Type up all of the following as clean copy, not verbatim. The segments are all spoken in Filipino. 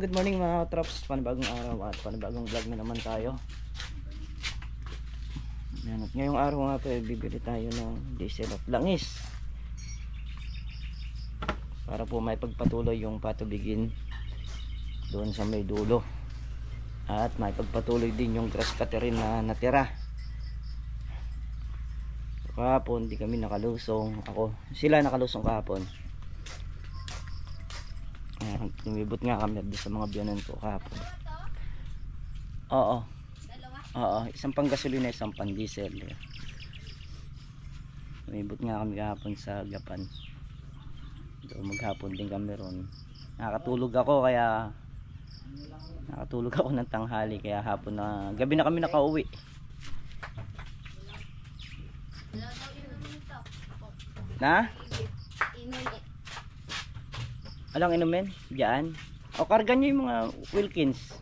good morning mga traps. Panibagong araw at panibagong vlog na naman tayo. Yan, at ngayong araw nga po bibili tayo ng diesel at langis para po may pagpatuloy yung patubigin doon sa may dulo, at may pagpatuloy din yung grass cutter na natira. Kahapon di kami nakalusong, sila nakalusong kahapon. Lumibot nga kami sa mga biyanan ko kahapon. Oo, isang pang gasolina, isang pang diesel. Lumibot nga kami kahapon sa Gapan. Maghapon din kami ron. Nakatulog ako ng tanghali, kaya hapon na gabi na kami nakauwi. Na? Alang inumin? Diyan? O karga nyo yung mga Wilkins.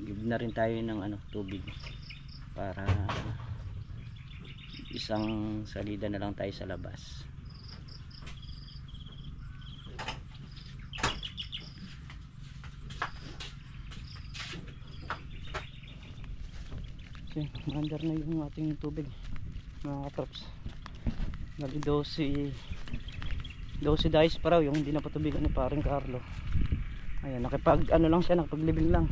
Give na rin tayo ng tubig para isang salida na lang tayo sa labas. Okay, maandar na yung ating tubig mga katrops. Nali 12 days pa raw yung hindi napatubigan ni paring Carlo. Ayan, nakapaglibing lang.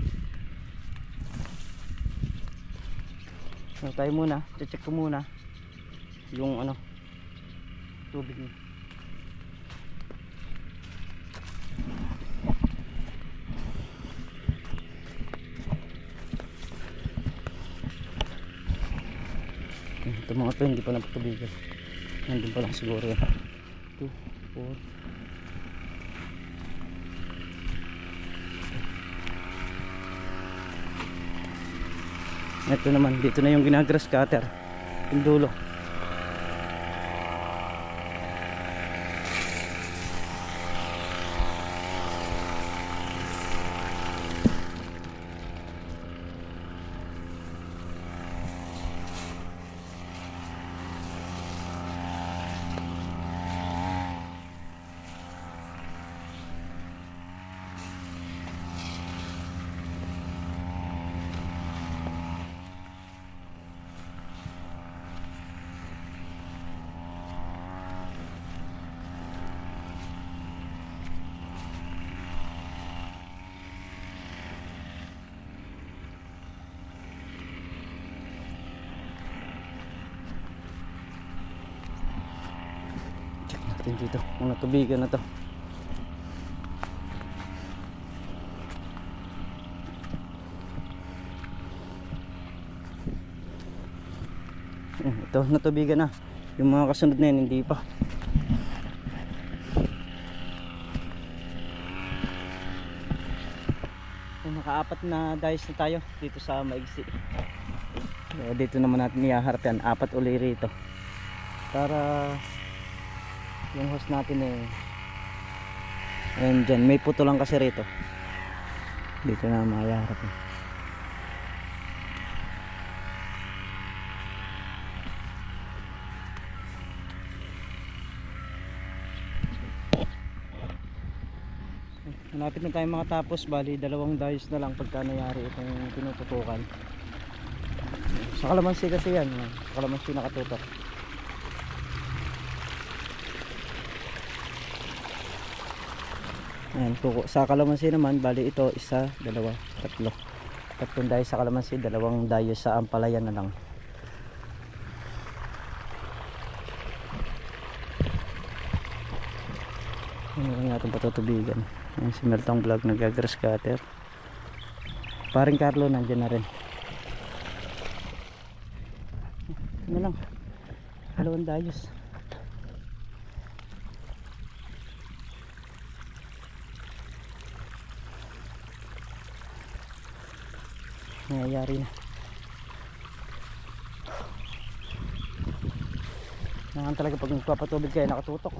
So, tayo muna, check ko muna yung tubig niya. Ito mga to hindi pa napatubigan. Nandun pa lang siguro yan. 2, 4. Ito naman, dito na yung ginagrass cutter, yung dulo. Dito, mga tubigan na to. Ito, natubigan na. Yung mga kasunod na yan, hindi pa. Naka-4 na days na tayo dito sa Maigsi. Dito naman natin ihaharap yan, 4 uli rito. Para yung hose natin ayun dyan, may puto lang kasi rito. Dito na mayaharap malapit na tayo makatapos. Bali 2 days na lang pagka nangyari itong tinututukan. Sa kalamansi kasi yan, sa kalamansi nakatutok. Ayan, sa kalamansi naman, bali ito 1, 2, 3. 3 dayo sa kalamansi, 2 dayo sa ampalayan na lang. Ano lang natin patutubigan. Ayan, si Meltong Vlog nagagrass cutter. Paring Carlo nandiyan na rin. Ano lang, 2 dayos. Nangyayari na. Nangan talaga pag nagpapatubig kayo nakatutok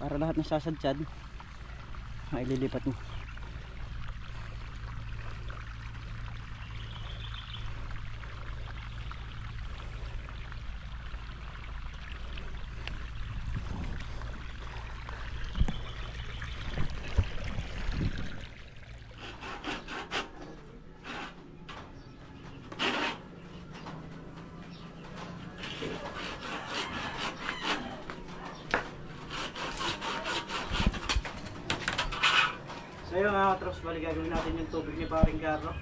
para lahat ng sasadsyad ay lilipat mo. So yun mga katrops, bali gagawin natin yung tubig ni paring Carlo.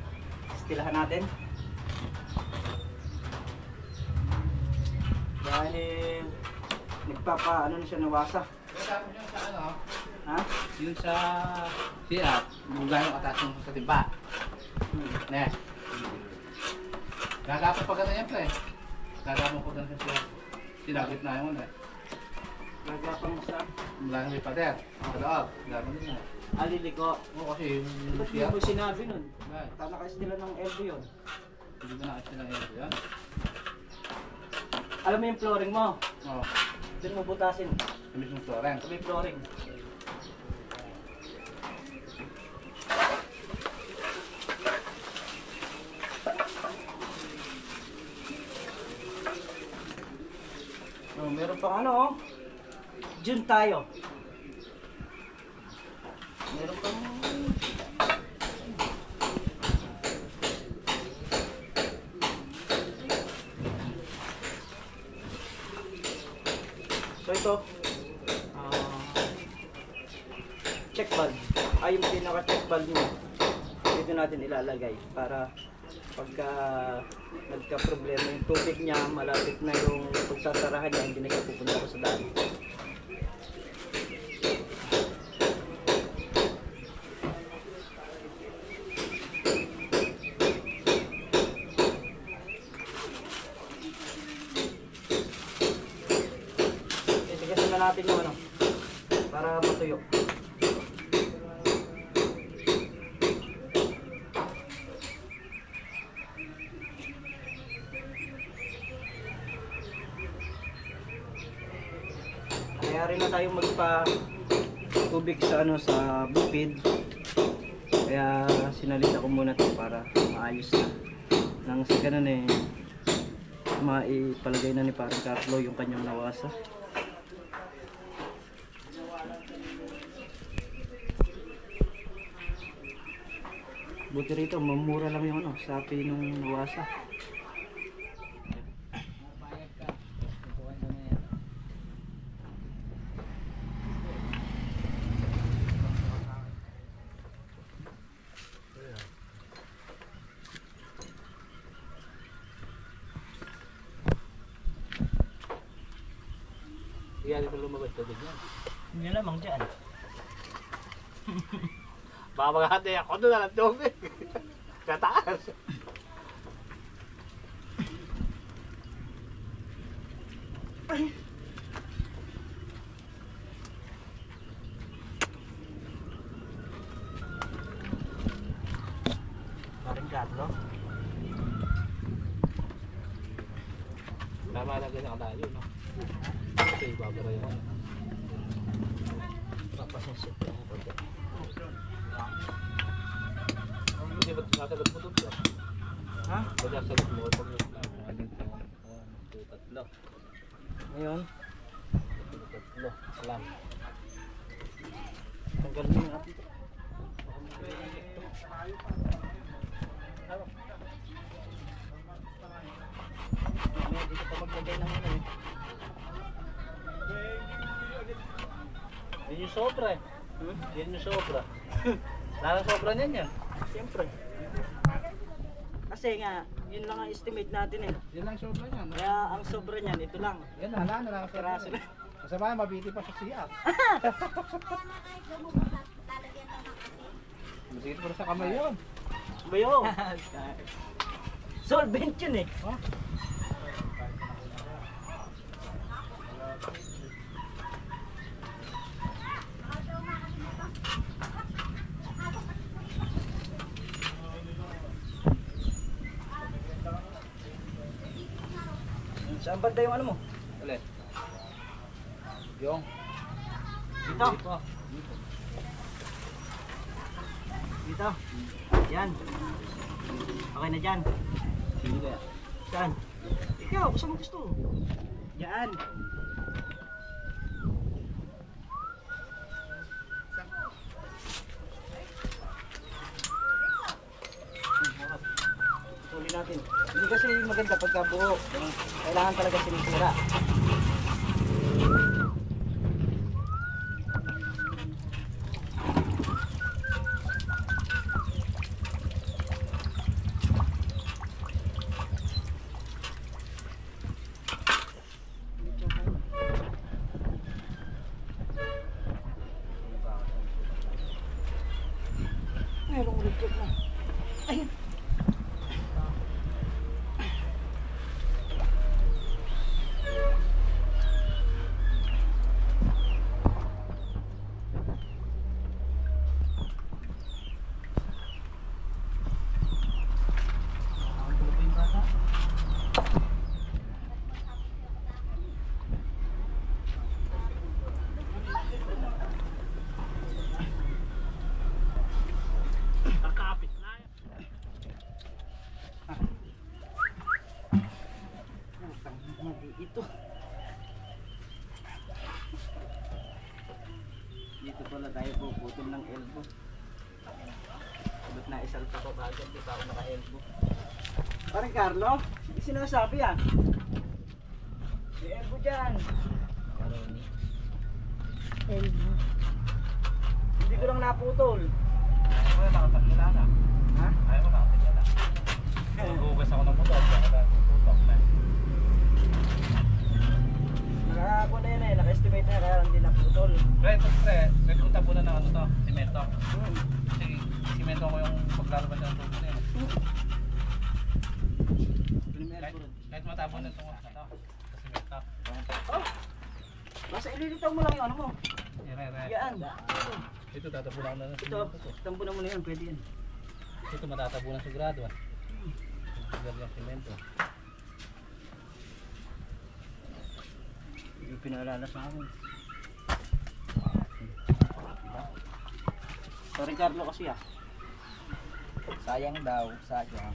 Istilahan natin. Dahil nagpapa ano na siya nawasa. Tapos yung sa ano, Ha? yung sa siya, kung gano'ng kataas yung sa timba. Ne. Gagapon pa gano'n yan pre. Gagapon pa gano'n siya. Sinagit na yun eh. Gagapang mo sa Mula na may pader. Sa loob. Gagapon din na. aliliko. Oo kasi yung Ba't siya. mo sinabi nun? Bakit? Tanakas nila ng elbow yun. Hindi ba nakasya ng ito yan? Alam mo yung flooring mo? Oo. Doon mo butasin. Sa mismong flooring. May flooring. Oh, meron pang ano oh. June tayo. Meron pang so ito check valve. Ay yung pinaka check valve niya. Dito natin ilalagay para pagka nagka-problema yung tubig niya, malapit na yung pagsasarahan niya, hindi na siya pupunta sa daan. Itigasin na natin yung ano, para matuyo. Kaya rin na tayo magpa tubig sa ano sa bukid. Kaya sinalita ko muna ito para maayos na. Nang sa ganun eh maipalagay na ni parang Carlo yung kanyang nawasa. Buti rito mamura lang yung ano, sapi nung nawasa. Kaya dito lumabas tubig yan. Hindi lamang dyan. Baka maghati ako doon na ng tubig. Kataas. Parang Carlo. Tama lang ganyan ang layo, no? Kasi babara yun. Papasensya ko ng konti. Hindi ba't nasagot mo doon? Ha? Ba't nasagot mo? Pag nagagin sa 1, 2, 3. Ngayon, 3. Salam. tanggalin mo natin ito. Mamaya dito pa maglagay ng ano eh. Yun yung sobra eh. Yun yung sobra. Larang sobra niyan yan. Siyempre. Kasi nga, yun lang ang estimate natin eh. Yan lang sobra niyan. Kaya ang sobra niyan, ito lang. Yan, hala na lang sobra. Piraso na. Masama, mabiti pa sa siya. Mabiti pa sa kamay yun. Bayo! Solvent yun eh. Oh. Saan banda yung ano mo? Ulit. Yung. Dito. Dito. Yan. Okay na dyan. Sino kaya? Saan? Ikaw, gusto mo gusto. Yan. Tuloy natin. Hindi kasi maganda pagka buo. Kailangan talaga sinisira. Check mo. Ayun. Ito. Dito pala tayo puputol ng elbow. Ba't naisalta ko kagad? Di pa ako naka-elbow. Parang Carlo, hindi sinasabi ah. May elbow dyan. Elbow. Hindi ko lang naputol. Ayaw mo na nakatagila na. Ha? Ayaw mo nakatagila na. Mag-ugas ako ng motor. Kaya tutok na. Nakako na yun eh. Naka-estimate na kaya hindi naputol. Pre, punta po na ng ano to, simento. Hmm. Kasi simento ko yung paglalaban ng tubo na yun. Kahit matapon na itong ano, sa simento. Oh! Basta ililitaw mo lang yung ano mo. Yan. Ito tatapunan na ng Ito, simento to. tampunan mo na yan. Pwede yan. Ito matatapunan sigurado ah. Sigurado yung simento. Yung pinaalala sa akin. Diba? Sorry Carlo kasi ah. Sayang daw, sayang.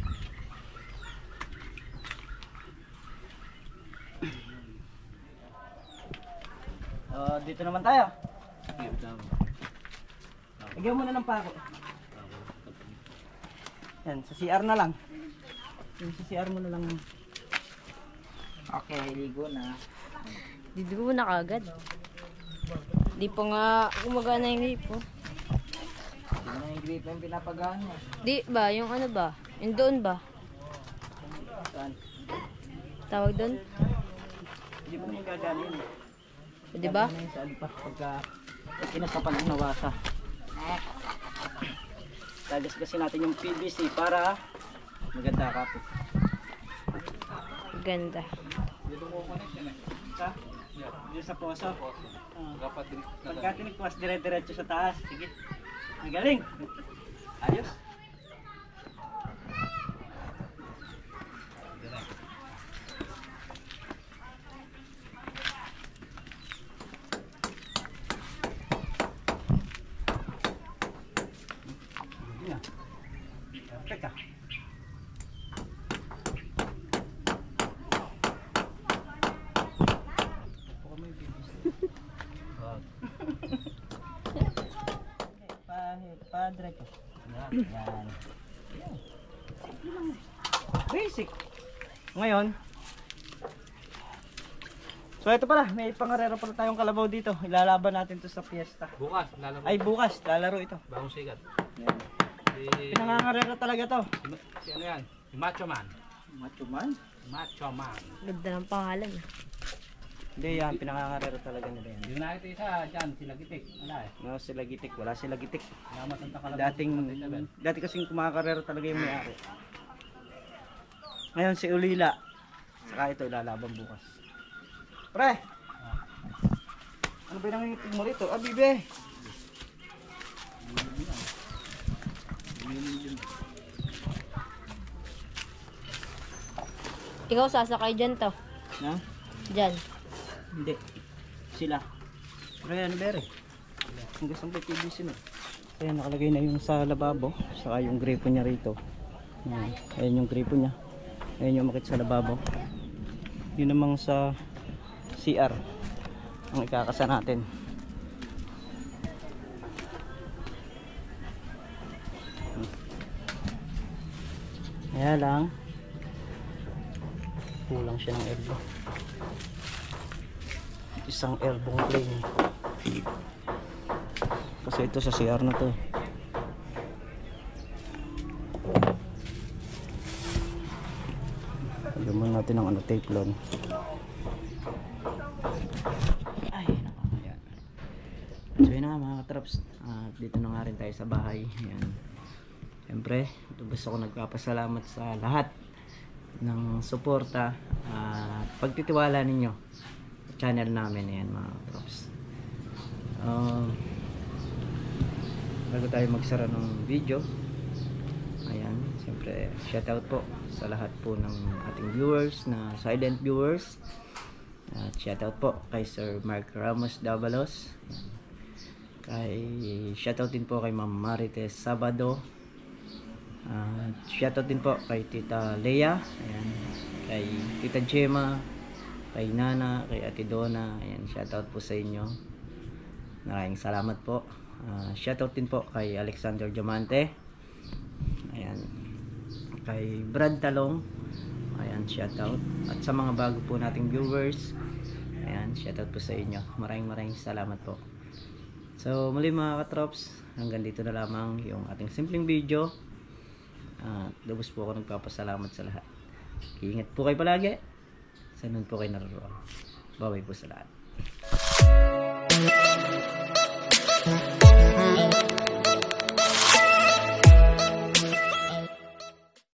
Dito naman tayo. Lagyan mo na ng pako. Yan, sa CR na lang. Yung sa CR mo na lang. Okay, ligo na. Didigo na kagad. Di pa nga gumagana yung gripo. Hindi na yung grip yung pinapagana. Di ba? Yung ano ba? Yung doon ba? Saan? Tawag doon? Hindi mo na yung gaganin. Di ba? Gaganin sa alipas pagka kinakapan ang nawasa. Tagas-gasin natin yung PVC para maganda kapit. Ganda. Dito ko connect yan eh. Sa? Dito sa poso. Pagka Pagka tinigpas dire-diretso sa taas. Sige. Ang galing. Ayos. Perfect ah. Pa-diretso. Yan. Basic. Ngayon. So ito pala, may pangarero pala tayong kalabaw dito. Ilalaban natin to sa fiesta. bukas, lalaro. Ay bukas, lalaro ito. Bagong sigat. Yan. Si, Pinangangarero talaga to. si ano yan? Si Macho Man. Macho man? Macho Man. Ganda ng pangalan. Hindi yan, pinangangarero talaga nila yan. Yung nakita isa dyan, sila Gitik. Wala eh. No, sila gitik, wala sila gitik. Naman Santa Calabas. Dati kasing kumakarero talaga yung may-ari. Ngayon si Ulila. Saka ito ilalaban bukas. Pre! Ano ba yung nangingitig mo rito? Ah, bibe! Ikaw sasakay dyan to. Ha? Dyan. Hindi. Sila. Pre, ano ba rin? Ang gusto ng PVC na. Ayan, nakalagay na yung sa lababo. Saka yung gripo niya rito. Ayan yung gripo niya. Ayan yung makit sa lababo. Yun namang sa CR ang ikakasa natin. Kaya lang kulang siya ng elbow. Isang elbow plane. Kasi ito sa CR na to. Lagyan natin ng ano, tape lon. Ay, nakakayan. So yun na mga katraps. Dito na nga rin tayo sa bahay. Ayan. Siyempre, gusto ko nagpapasalamat sa lahat ng suporta at pagtitiwala ninyo sa channel namin. Ayan mga katrops. Bago tayo magsara ng video, ayan, siyempre shoutout po sa lahat po ng ating viewers na silent viewers. At shoutout po kay Sir Mark Ramos Davalos. Shoutout din po kay Ma'am Marites Sabado. Shoutout din po kay Tita Lea, ayan, kay Tita Gemma, kay Nana, kay Ate Donna. Ayan, shoutout po sa inyo. Maraming salamat po. Shoutout din po kay Alexander Diamante. Ayan. Kay Brad Talong. Ayan, shoutout. At sa mga bago po nating viewers, ayan, shoutout po sa inyo. Maraming salamat po. So, muli mga katrops, hanggang dito na lamang yung ating simpleng video. Lubos po ako nagpapasalamat sa lahat. Iingat po kayo palagi. Saan po kayo naroon. Bye-bye po sa lahat.